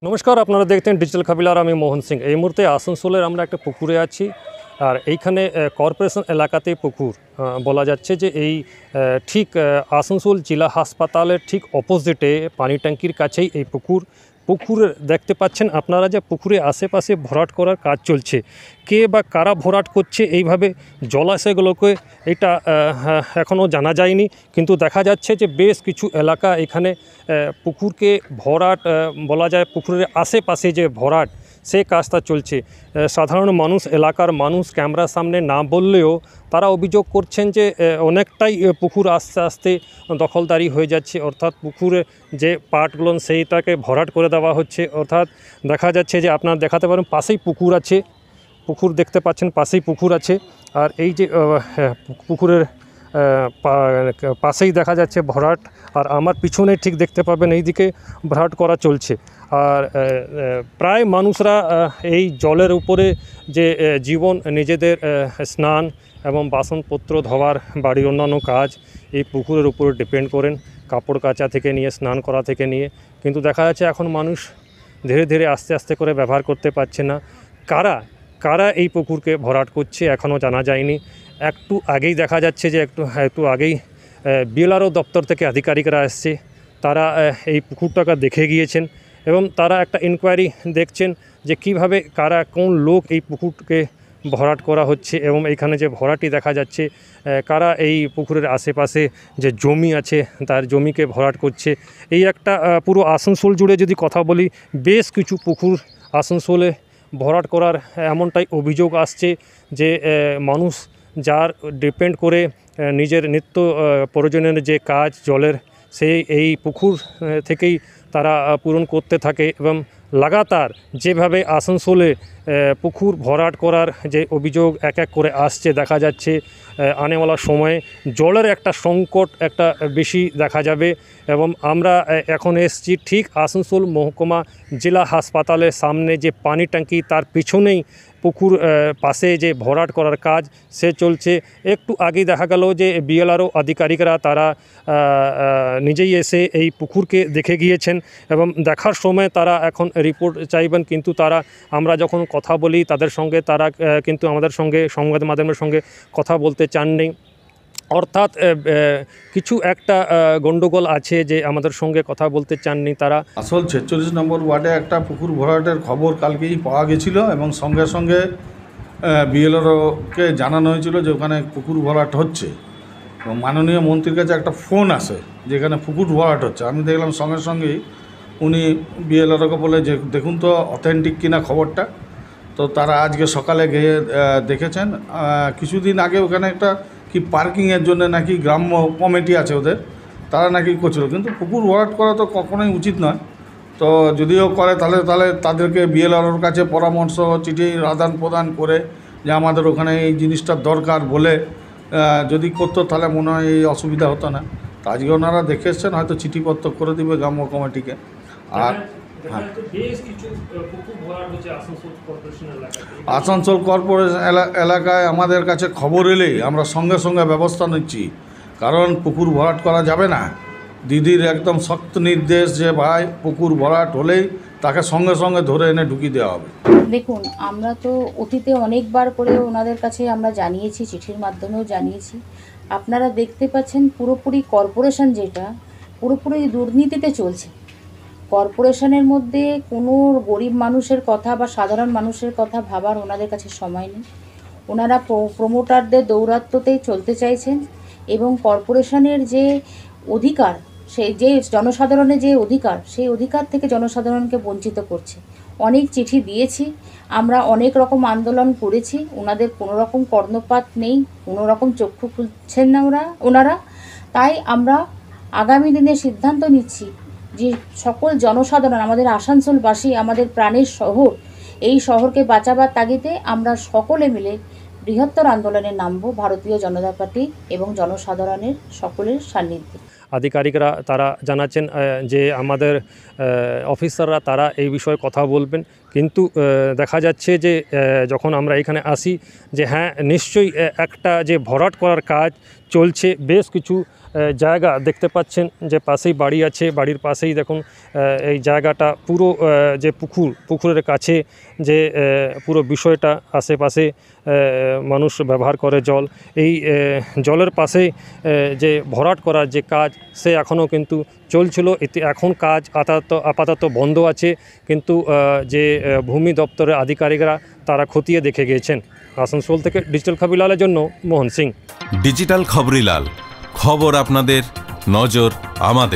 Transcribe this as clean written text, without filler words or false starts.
নমস্কার, আপনারা দেখতেন ডিজিটাল কাবিলার। আমি মোহন সিং। এই মুহূর্তে আসানসোলের আমরা একটা পুকুরে আছি, আর এইখানে কর্পোরেশন এলাকাতে পুকুর বলা যাচ্ছে যে এই ঠিক আসানসোল জেলা হাসপাতালের ঠিক অপোজিটে পানি ট্যাঙ্কির কাছেই এই পুকুরে দেখতে পাচ্ছেন আপনারা যে পুকুরে আশেপাশে ভরাট করার কাজ চলছে। কে বা কারা ভরাট করছে এইভাবে জলাশয়গুলোকে, এটা এখনও জানা যায়নি, কিন্তু দেখা যাচ্ছে যে বেশ কিছু এলাকা এখানে পুকুরকে ভরাট বলা যায়, পুকুরের আশেপাশে যে ভরাট সে কাজটা চলছে। সাধারণ মানুষ, এলাকার মানুষ ক্যামেরার সামনে না বললেও তারা অভিযোগ করছেন যে অনেকটাই পুকুর আস্তে আস্তে দখলদারি হয়ে যাচ্ছে, অর্থাৎ পুকুরে যে পার্টগুলো সেইটাকে ভরাট করে দেওয়া হচ্ছে। অর্থাৎ দেখা যাচ্ছে যে আপনারা দেখাতে পারেন পাশেই পুকুর আছে, পুকুর দেখতে পাচ্ছেন, পাশেই পুকুর আছে। আর এই যে পুকুরের পাশেই দেখা যাচ্ছে ভরাট, আর আমার পিছনে ঠিক দেখতে পাবেন এইদিকে ভরাট করা চলছে। আর প্রায় মানুষরা এই জলের উপরে যে জীবন, নিজেদের স্নান এবং বাসনপত্র ধোয়ার, বাড়ির অন্যান্য কাজ এই পুকুরের উপরে ডিপেন্ড করেন, কাপড় কাচা থেকে নিয়ে স্নান করা থেকে নিয়ে। কিন্তু দেখা যাচ্ছে এখন মানুষ ধীরে ধীরে আস্তে আস্তে করে ব্যবহার করতে পারছে না। কারা এই পুকুরকে ভরাট করছে এখনও জানা যায়নি। একটু আগেই দেখা যাচ্ছে যে একটু আগেই বিএলআরও দপ্তর থেকে আধিকারিকরা এসছে, তারা এই পুকুরটাকে দেখে গিয়েছেন এবং তারা একটা ইনকোয়ারি দেখছেন যে কিভাবে কোন লোক এই পুকুরকে ভরাট করা হচ্ছে, এবং এইখানে যে ভরাটি দেখা যাচ্ছে কারা এই পুকুরের আশেপাশে যে জমি আছে তার জমিকে ভরাট করছে। এই একটা পুরো আসানসোল জুড়ে যদি কথা বলি, বেশ কিছু পুকুর আসানসোলে ভরাট করার এমনটাই অভিযোগ আসছে যে মানুষ যার ডিপেন্ড করে নিজের নিত্য প্রয়োজনের যে কাজ জলের, সেই এই পুকুর থেকেই তারা পূরণ করতে থাকে। এবং লাগাতার যেভাবে আসানসোলে পুকুর ভরাট করার যে অভিযোগ এক এক করে আসছে, দেখা যাচ্ছে আনেওয়ালা সময়ে জলের একটা সংকট একটা বেশি দেখা যাবে। এবং আমরা এখন এসেছি ঠিক আসানসোল মহকুমা জেলা হাসপাতালের সামনে, যে পানি ট্যাঙ্কি তার পিছনেই পুকুর পাশে যে ভরাট করার কাজ সে চলছে। একটু আগেই দেখা গেল যে বিএলআরও আধিকারিকরা তারা নিজেই এসে এই পুকুরকে দেখে গিয়েছেন এবং দেখার সময় তারা এখন রিপোর্ট চাইবেন, কিন্তু আমরা যখন কথা বলি তাদের সঙ্গে, তারা কিন্তু আমাদের সঙ্গে, সংবাদ মাধ্যমের সঙ্গে কথা বলতে চাননি। অর্থাৎ কিছু একটা গণ্ডগোল আছে যে আমাদের সঙ্গে কথা বলতে চাননি তারা। আসল 46 নম্বর ওয়ার্ডে একটা পুকুর ভরাটের খবর কালকেই পাওয়া গেছিল এবং সঙ্গে সঙ্গে বিএলআরওকে জানানো হয়েছিল যে ওখানে পুকুর ভরাট হচ্ছে, এবং মাননীয় মন্ত্রীর কাছে একটা ফোন আসে যেখানে পুকুর ভরাট হচ্ছে। আমি দেখলাম সঙ্গে সঙ্গেই উনি বিএলআরওকে বলে যে দেখুন তো অথেন্টিক কিনা খবরটা। তো তারা আজকে সকালে গিয়ে দেখেছেন। কিছুদিন আগে ওখানে একটা কি পার্কিংয়ের জন্য নাকি গ্রাম্য কমিটি আছে ওদের, তারা নাকি করছিল, কিন্তু পুকুর ভরাট করা তো কখনোই উচিত নয়। তো যদিও করে তাহলে তাদেরকে বিএলআরওর কাছে পরামর্শ চিঠি আদান প্রদান করে যে আমাদের ওখানে এই জিনিসটার দরকার বলে যদি করতো তাহলে মনে হয় এই অসুবিধা হতো না। তো আজকে ওনারা দেখে এসছেন, হয়তো চিঠিপত্র করে দেবে গ্রাম্য কমিটিকে। আর আসানসোল কর্পোরেশন এলাকায় আমাদের কাছে খবর এলেই আমরা সঙ্গে সঙ্গে ব্যবস্থা নিচ্ছি, কারণ পুকুর ভরাট করা যাবে না। দিদির একদম শক্ত নির্দেশ যে ভাই পুকুর ভরাট হলেই তাকে সঙ্গে সঙ্গে ধরে এনে ঢুকিয়ে দেওয়া হবে। দেখুন, আমরা তো অতীতে অনেকবার করে ওনাদের কাছে আমরা জানিয়েছি, চিঠির মাধ্যমেও জানিয়েছি। আপনারা দেখতে পাচ্ছেন পুরোপুরি কর্পোরেশন যেটা পুরোপুরি দুর্নীতিতে চলছে। কর্পোরেশনের মধ্যে কোনো গরিব মানুষের কথা বা সাধারণ মানুষের কথা ভাবার ওনাদের কাছে সময় নেই। ওনারা প্রমোটারদের দৌরাত্ম্যতেই চলতে চাইছেন, এবং কর্পোরেশনের যে অধিকার, সেই যে জনসাধারণের যে অধিকার, সেই অধিকার থেকে জনসাধারণকে বঞ্চিত করছে। অনেক চিঠি দিয়েছি আমরা, অনেক রকম আন্দোলন করেছি, ওনাদের কোনো রকম কর্ণপাত নেই, কোনো রকম চক্ষু খুলছেন না ওনারা। তাই আমরা আগামী দিনে সিদ্ধান্ত নিচ্ছি যে সকল জনসাধারণ, আমাদের আসানসোলবাসী, আমাদের প্রাণের শহর, এই শহরকে বাঁচাবার তাগিদে আমরা সকলে মিলে বৃহত্তর আন্দোলনে নামব, ভারতীয় জনতা পার্টি এবং জনসাধারণের সকলের সান্নিধ্যে। আধিকারিকরা তারা জানাচ্ছেন যে আমাদের অফিসাররা তারা এই বিষয়ে কথা বলবেন, কিন্তু দেখা যাচ্ছে যে যখন আমরা এখানে আসি যে হ্যাঁ নিশ্চয়ই একটা যে ভরাট করার কাজ চলছে, বেশ কিছু জায়গা দেখতে পাচ্ছেন যে পাশেই বাড়ি আছে, বাড়ির পাশেই দেখুন এই জায়গাটা পুরো যে পুকুরের কাছে যে পুরো বিষয়টা, আশেপাশে মানুষ ব্যবহার করে জল, এই জলের পাশে যে ভরাট করার যে কাজ সে এখনও কিন্তু চলছিল। এতে এখন কাজ আপাতত বন্ধ আছে, কিন্তু যে ভূমি দপ্তরের আধিকারিকরা তারা খতিয়ে দেখে গিয়েছেন। আসানসোল থেকে ডিজিটাল খবরিলালের জন্য মোহন সিং। ডিজিটাল খবরিলাল, খবর আপনাদের, নজর আমাদের।